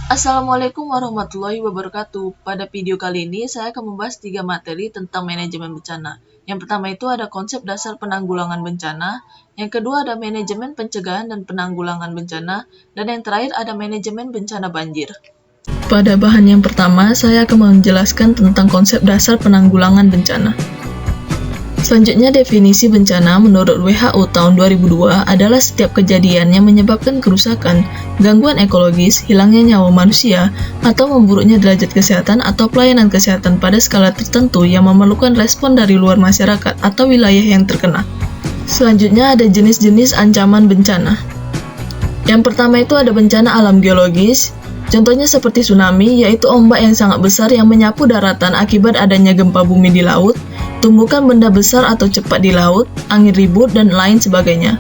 Assalamualaikum warahmatullahi wabarakatuh. Pada video kali ini, saya akan membahas 3 materi tentang manajemen bencana. Yang pertama itu ada konsep dasar penanggulangan bencana, yang kedua ada manajemen pencegahan dan penanggulangan bencana, dan yang terakhir ada manajemen bencana banjir. Pada bahan yang pertama, saya akan menjelaskan tentang konsep dasar penanggulangan bencana. Selanjutnya, definisi bencana menurut WHO tahun 2002 adalah setiap kejadian yang menyebabkan kerusakan, gangguan ekologis, hilangnya nyawa manusia, atau memburuknya derajat kesehatan atau pelayanan kesehatan pada skala tertentu yang memerlukan respon dari luar masyarakat atau wilayah yang terkena. Selanjutnya ada jenis-jenis ancaman bencana. Yang pertama itu ada bencana alam geologis. Contohnya seperti tsunami, yaitu ombak yang sangat besar yang menyapu daratan akibat adanya gempa bumi di laut, tumbukan benda besar atau cepat di laut, angin ribut, dan lain sebagainya.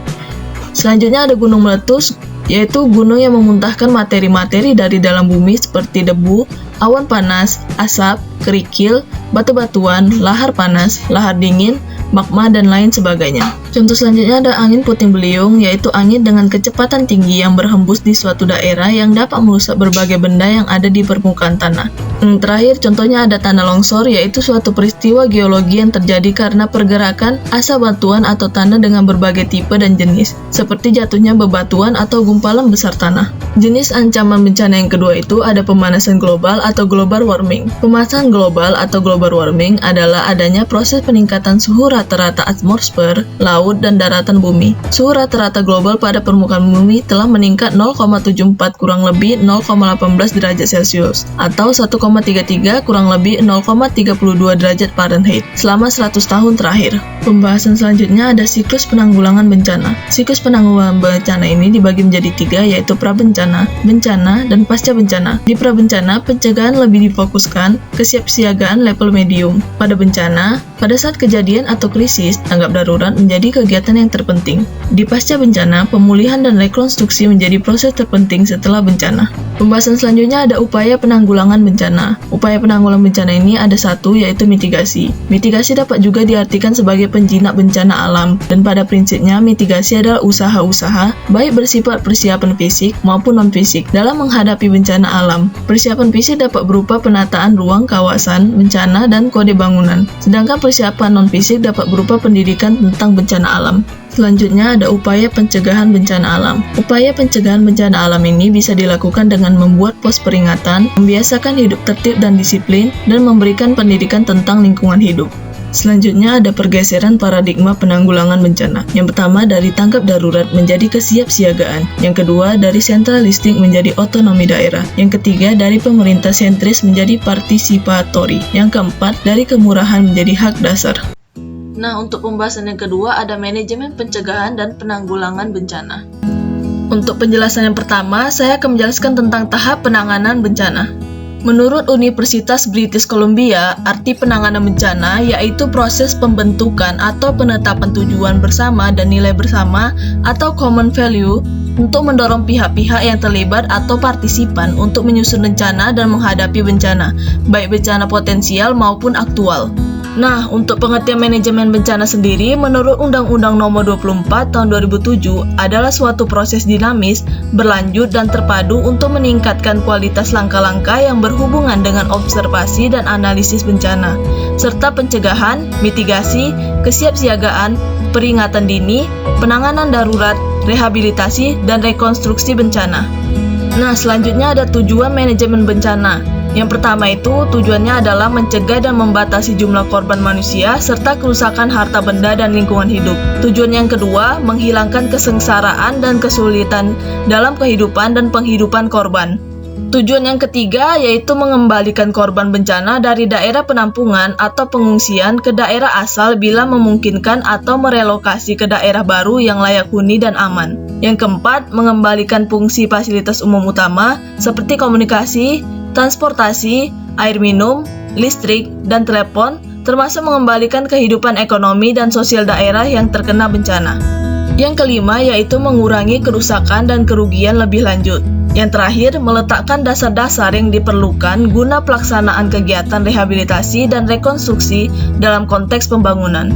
Selanjutnya ada gunung meletus, yaitu gunung yang memuntahkan materi-materi dari dalam bumi seperti debu, awan panas, asap, kerikil, batu-batuan, lahar panas, lahar dingin, magma, dan lain sebagainya. Contoh selanjutnya ada angin puting beliung, yaitu angin dengan kecepatan tinggi yang berhembus di suatu daerah yang dapat merusak berbagai benda yang ada di permukaan tanah. Yang terakhir, contohnya ada tanah longsor, yaitu suatu peristiwa geologi yang terjadi karena pergerakan asap batuan atau tanah dengan berbagai tipe dan jenis, seperti jatuhnya bebatuan atau gumpalan besar tanah. Jenis ancaman bencana yang kedua itu ada pemanasan global atau global warming. Pemanasan global atau global warming adalah adanya proses peningkatan suhu rata-rata atmosfer, laut, dan daratan bumi. Suhu rata-rata global pada permukaan bumi telah meningkat 0,74 kurang lebih 0,18 derajat Celcius atau 1,33 kurang lebih 0,32 derajat Fahrenheit selama 100 tahun terakhir. Pembahasan selanjutnya ada siklus penanggulangan bencana. Siklus penanggulangan bencana ini dibagi menjadi 3, yaitu prabencana, bencana, dan pasca bencana. Di prabencana, pencegahan lebih difokuskan kesiapsiagaan level medium. Pada bencana, pada saat kejadian atau krisis, tanggap darurat menjadi kegiatan yang terpenting. Di pasca bencana, pemulihan dan rekonstruksi menjadi proses terpenting setelah bencana. Pembahasan selanjutnya ada upaya penanggulangan bencana. Upaya penanggulangan bencana ini ada 1, yaitu mitigasi. Mitigasi dapat juga diartikan sebagai penjinak bencana alam, dan pada prinsipnya mitigasi adalah usaha-usaha, baik bersifat persiapan fisik maupun non-fisik, dalam menghadapi bencana alam. Persiapan fisik dapat berupa penataan ruang kawasan bencana dan kode bangunan, sedangkan persiapan non-fisik dapat berupa pendidikan tentang bencana alam. Selanjutnya ada upaya pencegahan bencana alam. Upaya pencegahan bencana alam ini bisa dilakukan dengan membuat pos peringatan, membiasakan hidup tertib dan disiplin, dan memberikan pendidikan tentang lingkungan hidup. Selanjutnya ada pergeseran paradigma penanggulangan bencana. Yang pertama dari tanggap darurat menjadi kesiapsiagaan. Yang kedua dari sentralistik menjadi otonomi daerah. Yang ketiga dari pemerintah sentris menjadi partisipatori. Yang keempat dari kemurahan menjadi hak dasar. Nah, untuk pembahasan yang kedua ada manajemen pencegahan dan penanggulangan bencana. Untuk penjelasan yang pertama, saya akan menjelaskan tentang tahap penanganan bencana. Menurut Universitas British Columbia, arti penanganan bencana yaitu proses pembentukan atau penetapan tujuan bersama dan nilai bersama atau common value untuk mendorong pihak-pihak yang terlibat atau partisipan untuk menyusun rencana dan menghadapi bencana, baik bencana potensial maupun aktual. Nah, untuk pengertian manajemen bencana sendiri, menurut Undang-Undang Nomor 24 Tahun 2007 adalah suatu proses dinamis, berlanjut, dan terpadu untuk meningkatkan kualitas langkah-langkah yang berhubungan dengan observasi dan analisis bencana, serta pencegahan, mitigasi, kesiapsiagaan, peringatan dini, penanganan darurat, rehabilitasi, dan rekonstruksi bencana. Nah, selanjutnya ada tujuan manajemen bencana. Yang pertama itu tujuannya adalah mencegah dan membatasi jumlah korban manusia serta kerusakan harta benda dan lingkungan hidup. Tujuan yang kedua, menghilangkan kesengsaraan dan kesulitan dalam kehidupan dan penghidupan korban. Tujuan yang ketiga yaitu mengembalikan korban bencana dari daerah penampungan atau pengungsian ke daerah asal bila memungkinkan atau merelokasi ke daerah baru yang layak huni dan aman. Yang keempat, mengembalikan fungsi fasilitas umum utama seperti komunikasi, transportasi, air minum, listrik, dan telepon, termasuk mengembalikan kehidupan ekonomi dan sosial daerah yang terkena bencana. Yang kelima yaitu mengurangi kerusakan dan kerugian lebih lanjut. Yang terakhir, meletakkan dasar-dasar yang diperlukan guna pelaksanaan kegiatan rehabilitasi dan rekonstruksi dalam konteks pembangunan.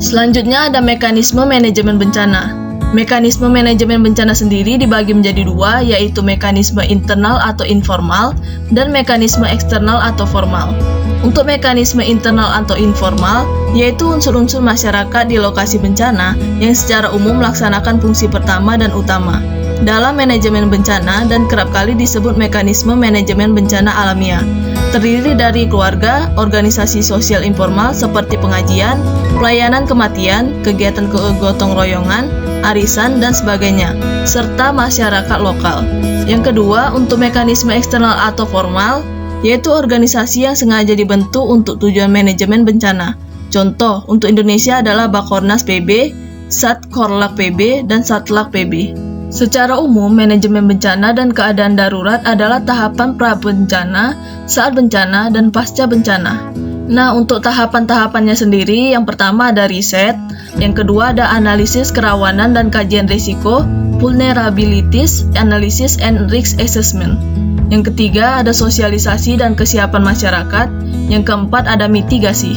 Selanjutnya ada mekanisme manajemen bencana. Mekanisme manajemen bencana sendiri dibagi menjadi dua, yaitu mekanisme internal atau informal dan mekanisme eksternal atau formal. Untuk mekanisme internal atau informal, yaitu unsur-unsur masyarakat di lokasi bencana yang secara umum melaksanakan fungsi pertama dan utama dalam manajemen bencana dan kerap kali disebut mekanisme manajemen bencana alamiah. Terdiri dari keluarga, organisasi sosial informal seperti pengajian, pelayanan kematian, kegiatan kegotong royongan, arisan, dan sebagainya, serta masyarakat lokal. Yang kedua, untuk mekanisme eksternal atau formal, yaitu organisasi yang sengaja dibentuk untuk tujuan manajemen bencana. Contoh, untuk Indonesia adalah Bakornas PB, Satkorlak PB, dan Satlak PB. Secara umum, manajemen bencana dan keadaan darurat adalah tahapan pra-bencana, saat bencana, dan pasca bencana. Nah, untuk tahapan-tahapannya sendiri, yang pertama ada riset, yang kedua ada analisis kerawanan dan kajian risiko, vulnerabilities, analysis and risk assessment. Yang ketiga ada sosialisasi dan kesiapan masyarakat, yang keempat ada mitigasi.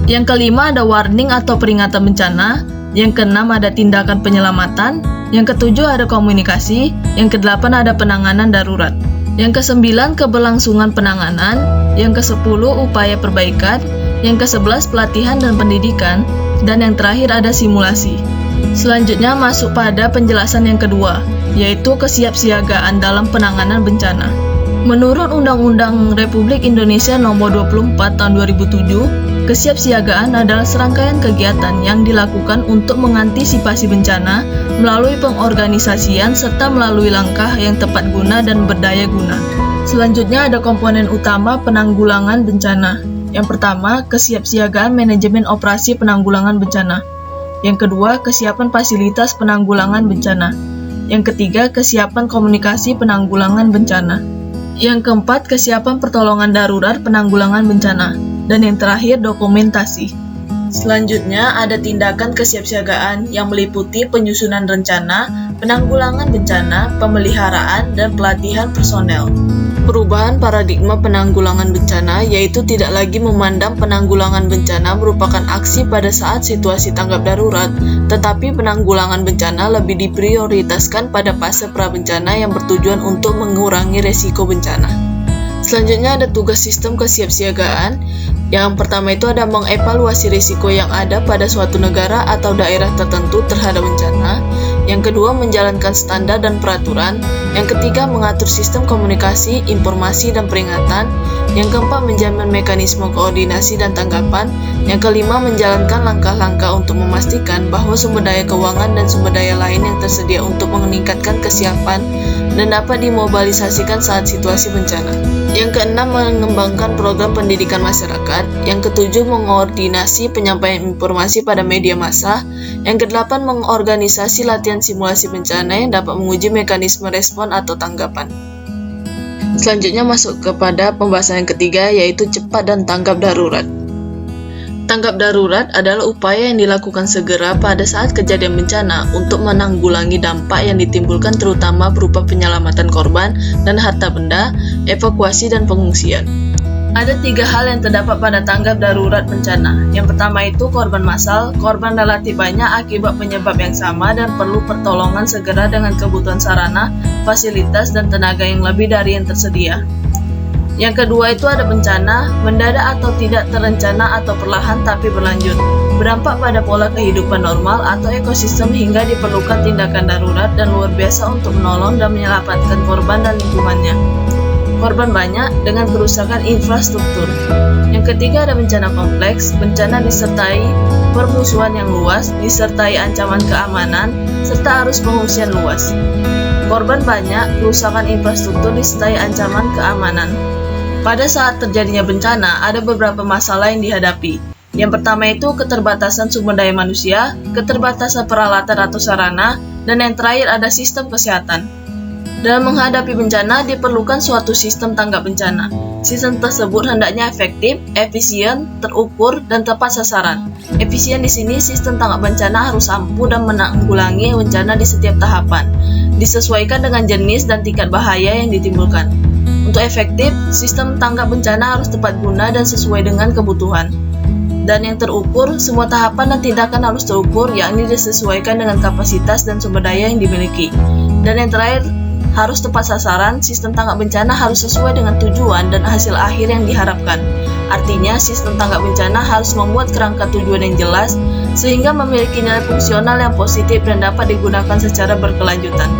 Yang kelima ada warning atau peringatan bencana, yang keenam ada tindakan penyelamatan, yang ketujuh ada komunikasi, yang kedelapan ada penanganan darurat. Yang kesembilan keberlangsungan penanganan, yang kesepuluh upaya perbaikan, yang kesebelas pelatihan dan pendidikan, dan yang terakhir ada simulasi. Selanjutnya masuk pada penjelasan yang kedua, yaitu kesiapsiagaan dalam penanganan bencana. Menurut Undang-Undang Republik Indonesia Nomor 24 Tahun 2007, kesiapsiagaan adalah serangkaian kegiatan yang dilakukan untuk mengantisipasi bencana melalui pengorganisasian serta melalui langkah yang tepat guna dan berdaya guna. Selanjutnya ada komponen utama penanggulangan bencana. Yang pertama, kesiapsiagaan manajemen operasi penanggulangan bencana. Yang kedua, kesiapan fasilitas penanggulangan bencana. Yang ketiga, kesiapan komunikasi penanggulangan bencana. Yang keempat, kesiapan pertolongan darurat penanggulangan bencana. Dan yang terakhir, dokumentasi. Selanjutnya, ada tindakan kesiapsiagaan yang meliputi penyusunan rencana, penanggulangan bencana, pemeliharaan, dan pelatihan personel. Perubahan paradigma penanggulangan bencana yaitu tidak lagi memandang penanggulangan bencana merupakan aksi pada saat situasi tanggap darurat, tetapi penanggulangan bencana lebih diprioritaskan pada fase prabencana yang bertujuan untuk mengurangi resiko bencana. Selanjutnya ada tugas sistem kesiapsiagaan. Yang pertama itu ada mengevaluasi risiko yang ada pada suatu negara atau daerah tertentu terhadap bencana. Yang kedua, menjalankan standar dan peraturan. Yang ketiga, mengatur sistem komunikasi, informasi, dan peringatan. Yang keempat, menjamin mekanisme koordinasi dan tanggapan. Yang kelima, menjalankan langkah-langkah untuk memastikan bahwa sumber daya keuangan dan sumber daya lain yang tersedia untuk meningkatkan kesiapan dan dapat dimobilisasikan saat situasi bencana. Yang keenam, mengembangkan program pendidikan masyarakat. Yang ketujuh, mengordinasi penyampaian informasi pada media massa. Yang kedelapan, mengorganisasi latihan simulasi bencana yang dapat menguji mekanisme respon atau tanggapan. Selanjutnya masuk kepada pembahasan yang ketiga, yaitu cepat dan tanggap darurat. Tanggap darurat adalah upaya yang dilakukan segera pada saat kejadian bencana untuk menanggulangi dampak yang ditimbulkan terutama berupa penyelamatan korban dan harta benda, evakuasi, dan pengungsian. Ada 3 hal yang terdapat pada tanggap darurat bencana. Yang pertama itu korban massal, korban relatif banyak akibat penyebab yang sama dan perlu pertolongan segera dengan kebutuhan sarana, fasilitas, dan tenaga yang lebih dari yang tersedia. Yang kedua itu ada bencana, mendadak atau tidak terencana atau perlahan tapi berlanjut, berdampak pada pola kehidupan normal atau ekosistem hingga diperlukan tindakan darurat dan luar biasa untuk menolong dan menyelamatkan korban dan lingkungannya. Korban banyak dengan kerusakan infrastruktur. Yang ketiga ada bencana kompleks, bencana disertai permusuhan yang luas, disertai ancaman keamanan, serta arus pengungsian luas. Korban banyak, kerusakan infrastruktur disertai ancaman keamanan. Pada saat terjadinya bencana, ada beberapa masalah yang dihadapi. Yang pertama itu keterbatasan sumber daya manusia, keterbatasan peralatan atau sarana, dan yang terakhir ada sistem kesehatan. Dalam menghadapi bencana, diperlukan suatu sistem tanggap bencana. Sistem tersebut hendaknya efektif, efisien, terukur, dan tepat sasaran. Efisien di sini, sistem tanggap bencana harus ampuh dan menanggulangi bencana di setiap tahapan, disesuaikan dengan jenis dan tingkat bahaya yang ditimbulkan. Untuk efektif, sistem tanggap bencana harus tepat guna dan sesuai dengan kebutuhan. Dan yang terukur, semua tahapan dan tindakan harus terukur, yakni disesuaikan dengan kapasitas dan sumber daya yang dimiliki. Dan yang terakhir, harus tepat sasaran. Sistem tanggap bencana harus sesuai dengan tujuan dan hasil akhir yang diharapkan. Artinya, sistem tanggap bencana harus membuat kerangka tujuan yang jelas, sehingga memiliki nilai fungsional yang positif dan dapat digunakan secara berkelanjutan.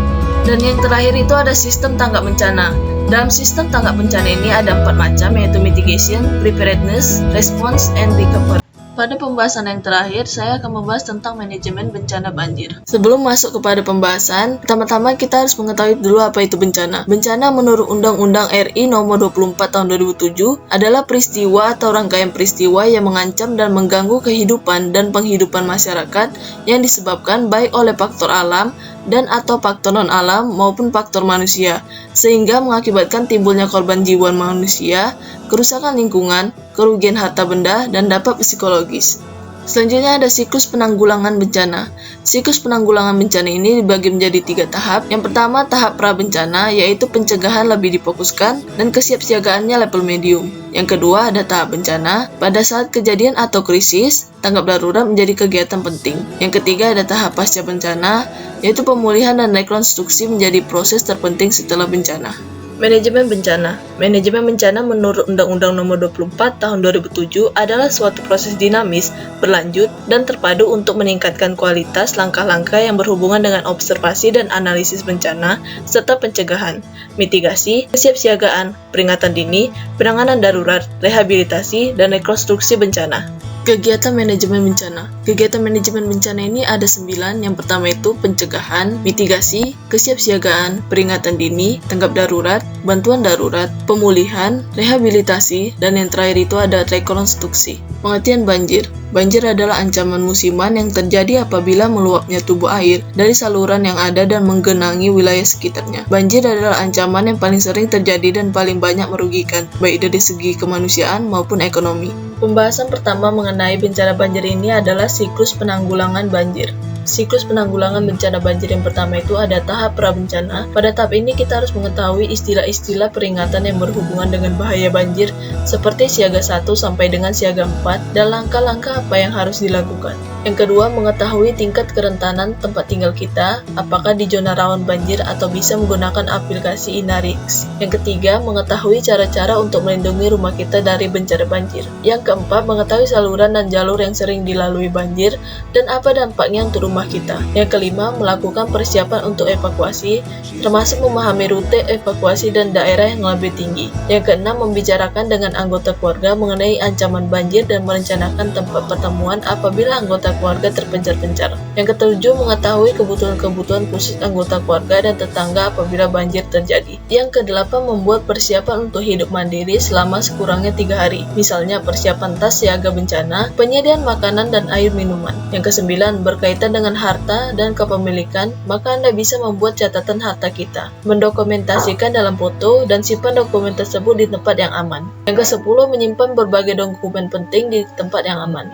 Dan yang terakhir itu ada sistem tanggap bencana. Dalam sistem tanggap bencana ini ada 4 macam, yaitu mitigation, preparedness, response, and recovery. Pada pembahasan yang terakhir, saya akan membahas tentang manajemen bencana banjir. Sebelum masuk kepada pembahasan, pertama-tama kita harus mengetahui dulu apa itu bencana. Bencana menurut Undang-Undang RI Nomor 24 Tahun 2007 adalah peristiwa atau rangkaian peristiwa yang mengancam dan mengganggu kehidupan dan penghidupan masyarakat yang disebabkan baik oleh faktor alam dan atau faktor non-alam maupun faktor manusia, sehingga mengakibatkan timbulnya korban jiwa manusia, kerusakan lingkungan, kerugian harta benda, dan dampak psikologis. Selanjutnya ada siklus penanggulangan bencana. Siklus penanggulangan bencana ini dibagi menjadi 3 tahap. Yang pertama, tahap pra-bencana, yaitu pencegahan lebih difokuskan dan kesiapsiagaannya level medium. Yang kedua, ada tahap bencana. Pada saat kejadian atau krisis, tanggap darurat menjadi kegiatan penting. Yang ketiga, ada tahap pasca bencana, yaitu pemulihan dan rekonstruksi menjadi proses terpenting setelah bencana. Manajemen bencana. Manajemen bencana menurut Undang-Undang Nomor 24 Tahun 2007 adalah suatu proses dinamis, berlanjut, dan terpadu untuk meningkatkan kualitas langkah-langkah yang berhubungan dengan observasi dan analisis bencana, serta pencegahan, mitigasi, kesiapsiagaan, peringatan dini, penanganan darurat, rehabilitasi, dan rekonstruksi bencana. Kegiatan manajemen bencana. Kegiatan manajemen bencana ini ada 9. Yang pertama itu pencegahan, mitigasi, kesiapsiagaan, peringatan dini, tanggap darurat, bantuan darurat, pemulihan, rehabilitasi, dan yang terakhir itu ada rekonstruksi. Pengertian banjir. Banjir adalah ancaman musiman yang terjadi apabila meluapnya tubuh air dari saluran yang ada dan menggenangi wilayah sekitarnya. Banjir adalah ancaman yang paling sering terjadi dan paling banyak merugikan, baik dari segi kemanusiaan maupun ekonomi. Pembahasan pertama mengenai bencana banjir ini adalah siklus penanggulangan banjir. Siklus penanggulangan bencana banjir yang pertama itu ada tahap pra-bencana. Pada tahap ini kita harus mengetahui istilah-istilah peringatan yang berhubungan dengan bahaya banjir seperti siaga 1 sampai dengan siaga 4 dan langkah-langkah apa yang harus dilakukan. Yang kedua, mengetahui tingkat kerentanan tempat tinggal kita, apakah di zona rawan banjir atau bisa menggunakan aplikasi Inarix. Yang ketiga, mengetahui cara-cara untuk melindungi rumah kita dari bencana banjir. Yang keempat, mengetahui saluran dan jalur yang sering dilalui banjir dan apa dampaknya untuk rumah kita. Yang kelima, melakukan persiapan untuk evakuasi, termasuk memahami rute evakuasi dan daerah yang lebih tinggi. Yang keenam, membicarakan dengan anggota keluarga mengenai ancaman banjir dan merencanakan tempat pertemuan apabila anggota keluarga terpencar-pencar. Yang ketujuh, mengetahui kebutuhan-kebutuhan khusus anggota keluarga dan tetangga apabila banjir terjadi. Yang kedelapan, membuat persiapan untuk hidup mandiri selama sekurangnya 3 hari. Misalnya persiapan tas siaga bencana, penyediaan makanan dan air minuman. Yang kesembilan, berkaitan dengan harta dan kepemilikan, maka Anda bisa membuat catatan harta kita, mendokumentasikan dalam foto, dan simpan dokumen tersebut di tempat yang aman. Yang ke-10, menyimpan berbagai dokumen penting di tempat yang aman.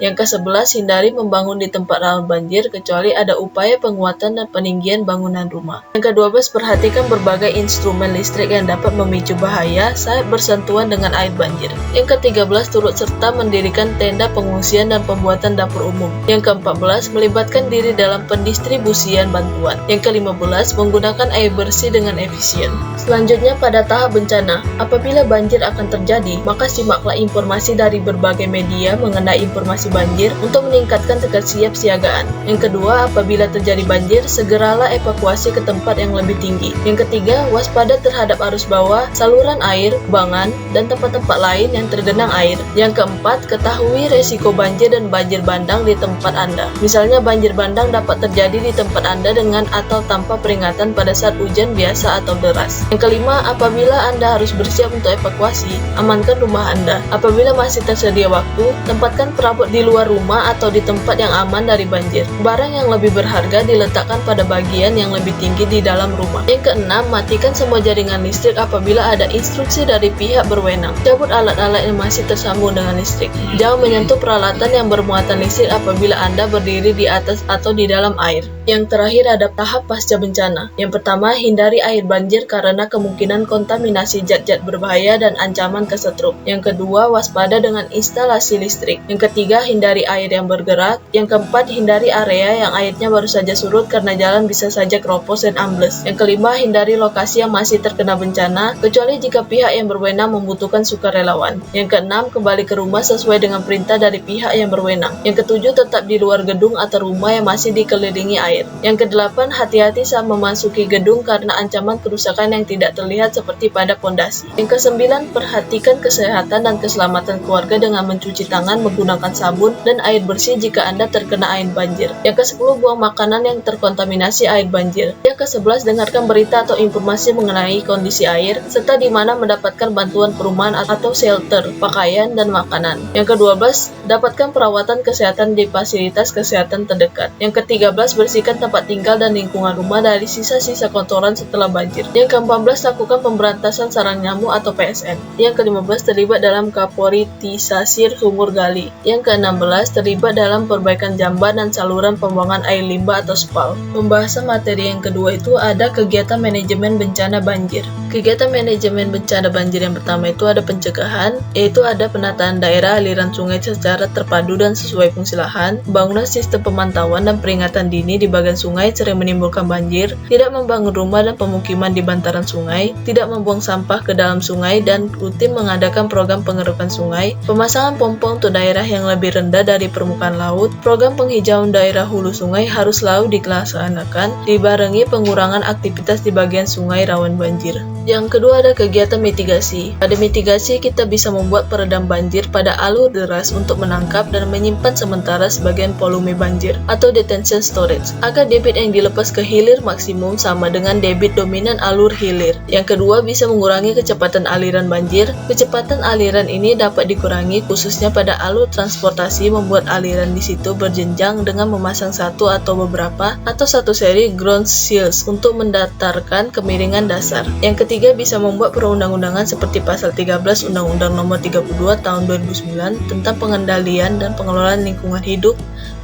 Yang ke-11, hindari membangun di tempat rawan banjir kecuali ada upaya penguatan dan peninggian bangunan rumah. Yang ke-12, perhatikan berbagai instrumen listrik yang dapat memicu bahaya saat bersentuhan dengan air banjir. Yang ke-13, turut serta mendirikan tenda pengungsian dan pembuatan dapur umum. Yang ke-14, melibatkan diri dalam pendistribusian bantuan. Yang ke-15, menggunakan air bersih dengan efisien. Selanjutnya pada tahap bencana, apabila banjir akan terjadi, maka simaklah informasi dari berbagai media mengenai informasi banjir untuk meningkatkan kesiapsiagaan. Yang kedua, apabila terjadi banjir, segeralah evakuasi ke tempat yang lebih tinggi. Yang ketiga, waspada terhadap arus bawah, saluran air, kubangan, dan tempat-tempat lain yang tergenang air. Yang keempat, ketahui resiko banjir dan banjir bandang di tempat Anda. Misalnya banjir bandang dapat terjadi di tempat Anda dengan atau tanpa peringatan pada saat hujan biasa atau deras. Yang kelima, apabila Anda harus bersiap untuk evakuasi, amankan rumah Anda. Apabila masih tersedia waktu, tempatkan perabot di luar rumah atau di tempat yang aman dari banjir. Barang yang lebih berharga diletakkan pada bagian yang lebih tinggi di dalam rumah. Yang keenam, matikan semua jaringan listrik apabila ada instruksi dari pihak berwenang. Cabut alat-alat yang masih tersambung dengan listrik. Jangan menyentuh peralatan yang bermuatan listrik apabila Anda berdiri di atas atas atau di dalam air. Yang terakhir ada tahap pasca bencana. Yang pertama, hindari air banjir karena kemungkinan kontaminasi zat-zat berbahaya dan ancaman kesetrum. Yang kedua, waspada dengan instalasi listrik. Yang ketiga, hindari air yang bergerak. Yang keempat, hindari area yang airnya baru saja surut karena jalan bisa saja keropos dan ambles. Yang kelima, hindari lokasi yang masih terkena bencana, kecuali jika pihak yang berwenang membutuhkan sukarelawan. Yang keenam, kembali ke rumah sesuai dengan perintah dari pihak yang berwenang. Yang ketujuh, tetap di luar gedung atau rumah yang masih dikelilingi air. Yang kedelapan, hati-hati saat memasuki gedung karena ancaman kerusakan yang tidak terlihat seperti pada pondasi. Yang kesembilan, perhatikan kesehatan dan keselamatan keluarga dengan mencuci tangan menggunakan sabun dan air bersih jika Anda terkena air banjir. Yang ke-10, buang makanan yang terkontaminasi air banjir. Yang ke-11, dengarkan berita atau informasi mengenai kondisi air, serta di mana mendapatkan bantuan perumahan atau shelter, pakaian, dan makanan. Yang ke-12, dapatkan perawatan kesehatan di fasilitas kesehatan terdekat. Yang ke-13, bersihkan tempat tinggal dan lingkungan rumah dari sisa-sisa kotoran setelah banjir. Yang ke-14, lakukan pemberantasan sarang nyamuk atau PSN. Yang ke-15, terlibat dalam kapolitisasi sumur gali. Yang ke-16, terlibat dalam perbaikan jamban dan saluran pembuangan air limbah atau SPAL. Pembahasan materi yang kedua itu ada kegiatan manajemen bencana banjir. Kegiatan manajemen bencana banjir yang pertama itu ada pencegahan, yaitu ada penataan daerah aliran sungai secara terpadu dan sesuai fungsi lahan, pembangunan sistem pemantauan dan peringatan dini di bagian sungai sering menimbulkan banjir, tidak membangun rumah dan pemukiman di bantaran sungai, tidak membuang sampah ke dalam sungai, dan rutin mengadakan program pengerukan sungai, pemasangan pompa untuk daerah yang lebih rendah dari permukaan laut, program penghijauan daerah hulu sungai harus selalu dilaksanakan, dibarengi pengurangan aktivitas di bagian sungai rawan banjir. Yang kedua ada kegiatan mitigasi. Pada mitigasi, kita bisa membuat peredam banjir pada alur deras untuk menangkap dan menyimpan sementara sebagian volume banjir atau detention storage, agar debit yang dilepas ke hilir maksimum sama dengan debit dominan alur hilir. Yang kedua, bisa mengurangi kecepatan aliran banjir. Kecepatan aliran ini dapat dikurangi khususnya pada alur transportasi, membuat aliran di situ berjenjang dengan memasang satu atau beberapa atau satu seri ground shields untuk mendatarkan kemiringan dasar. Yang ketiga, bisa membuat perundang-undangan seperti pasal 13 Undang-Undang Nomor 32 Tahun 2009 tentang pengendalian dan pengelolaan lingkungan hidup,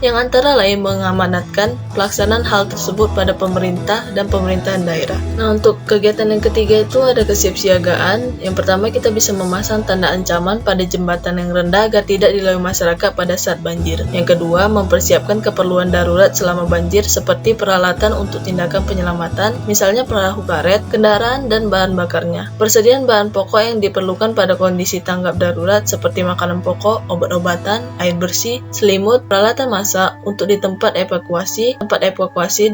yang antara lain mengamanatkan pelaksanaan hal tersebut pada pemerintah dan pemerintahan daerah. Nah, untuk kegiatan yang ketiga itu ada kesiapsiagaan. Yang pertama, kita bisa memasang tanda ancaman pada jembatan yang rendah agar tidak dilalui masyarakat pada saat banjir. Yang kedua, mempersiapkan keperluan darurat selama banjir seperti peralatan untuk tindakan penyelamatan, misalnya perahu karet, kendaraan, dan bahan bakarnya. Persediaan bahan pokok yang diperlukan pada kondisi tanggap darurat seperti makanan pokok, obat-obatan, air bersih, selimut, peralatan masak untuk di tempat evakuasi,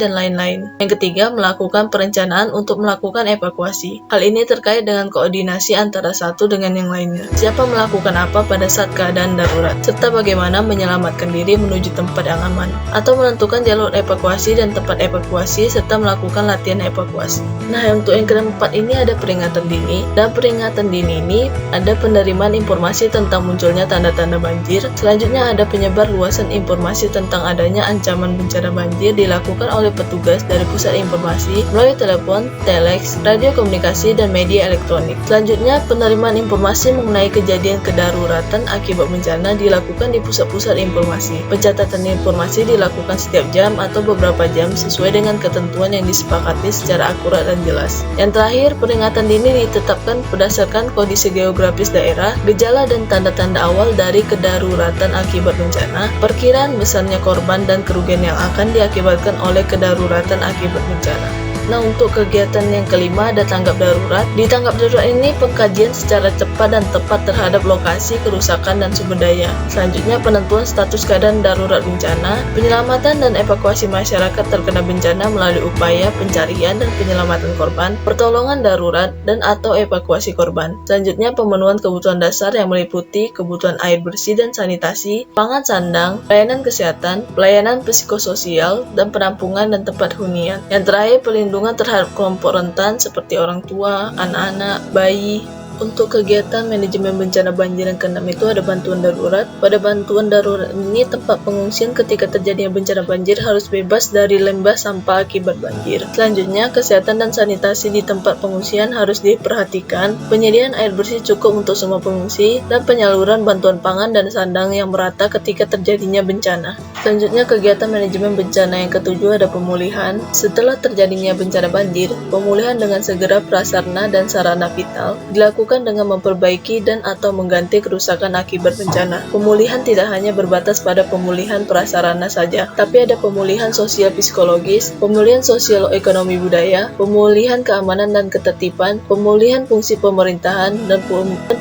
dan lain-lain. Yang ketiga, melakukan perencanaan untuk melakukan evakuasi. Hal ini terkait dengan koordinasi antara satu dengan yang lainnya. Siapa melakukan apa pada saat keadaan darurat, serta bagaimana menyelamatkan diri menuju tempat yang aman, atau menentukan jalur evakuasi dan tempat evakuasi, serta melakukan latihan evakuasi. Nah, untuk yang keempat ini ada peringatan dini, dan peringatan dini ini ada penerimaan informasi tentang munculnya tanda-tanda banjir. Selanjutnya ada penyebar luasan informasi tentang adanya ancaman bencana banjir dilakukan oleh petugas dari pusat informasi melalui telepon, telex, radio komunikasi, dan media elektronik. Selanjutnya, penerimaan informasi mengenai kejadian kedaruratan akibat bencana dilakukan di pusat-pusat informasi. Pencatatan informasi dilakukan setiap jam atau beberapa jam sesuai dengan ketentuan yang disepakati secara akurat dan jelas. Yang terakhir, peringatan dini ditetapkan berdasarkan kondisi geografis daerah, gejala dan tanda-tanda awal dari kedaruratan akibat bencana, perkiraan besarnya korban dan kerugian yang akan diakibatkan oleh kedaruratan akibat bencana. Nah, untuk kegiatan yang kelima ada tanggap darurat. Di tanggap darurat ini pengkajian secara cepat dan tepat terhadap lokasi kerusakan dan sumber daya. Selanjutnya, penentuan status keadaan darurat bencana, penyelamatan dan evakuasi masyarakat terkena bencana melalui upaya pencarian dan penyelamatan korban, pertolongan darurat dan atau evakuasi korban. Selanjutnya, pemenuhan kebutuhan dasar yang meliputi kebutuhan air bersih dan sanitasi, pangan sandang, pelayanan kesehatan, pelayanan psikososial, dan penampungan dan tempat hunian. Yang terakhir, perlindungan terhadap kelompok rentan seperti orang tua, anak-anak, bayi, Untuk kegiatan manajemen bencana banjir yang keenam itu ada bantuan darurat. Pada bantuan darurat ini, tempat pengungsian ketika terjadinya bencana banjir harus bebas dari limbah sampah akibat banjir. Selanjutnya, kesehatan dan sanitasi di tempat pengungsian harus diperhatikan. Penyediaan air bersih cukup untuk semua pengungsi, dan penyaluran bantuan pangan dan sandang yang merata ketika terjadinya bencana. Selanjutnya, kegiatan manajemen bencana yang ketujuh ada pemulihan. Setelah terjadinya bencana banjir, pemulihan dengan segera prasarana dan sarana vital dilakukan dengan memperbaiki dan atau mengganti kerusakan akibat bencana. Pemulihan tidak hanya berbatas pada pemulihan prasarana saja, tapi ada pemulihan sosial psikologis, pemulihan sosial ekonomi budaya, pemulihan keamanan dan ketertiban, pemulihan fungsi pemerintahan, dan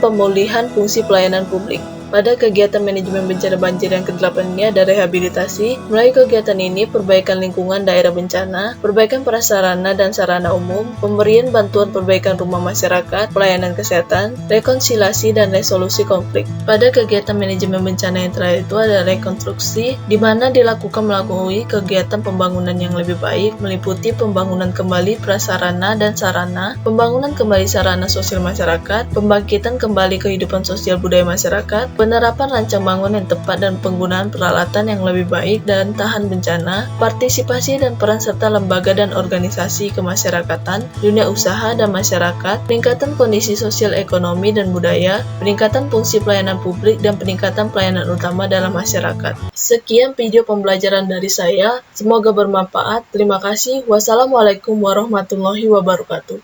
pemulihan fungsi pelayanan publik. Pada kegiatan manajemen bencana banjir yang ke-8 ini ada rehabilitasi. Melalui kegiatan ini, perbaikan lingkungan daerah bencana, perbaikan prasarana dan sarana umum, pemberian bantuan perbaikan rumah masyarakat, pelayanan kesehatan, rekonsiliasi dan resolusi konflik. Pada kegiatan manajemen bencana yang terakhir itu ada rekonstruksi, di mana dilakukan melalui kegiatan pembangunan yang lebih baik, meliputi pembangunan kembali prasarana dan sarana, pembangunan kembali sarana sosial masyarakat, pembangkitan kembali kehidupan sosial budaya masyarakat, penerapan rancang bangun yang tepat dan penggunaan peralatan yang lebih baik dan tahan bencana, partisipasi dan peran serta lembaga dan organisasi kemasyarakatan, dunia usaha dan masyarakat, peningkatan kondisi sosial ekonomi dan budaya, peningkatan fungsi pelayanan publik dan peningkatan pelayanan utama dalam masyarakat. Sekian video pembelajaran dari saya, semoga bermanfaat. Terima kasih. Wassalamualaikum warahmatullahi wabarakatuh.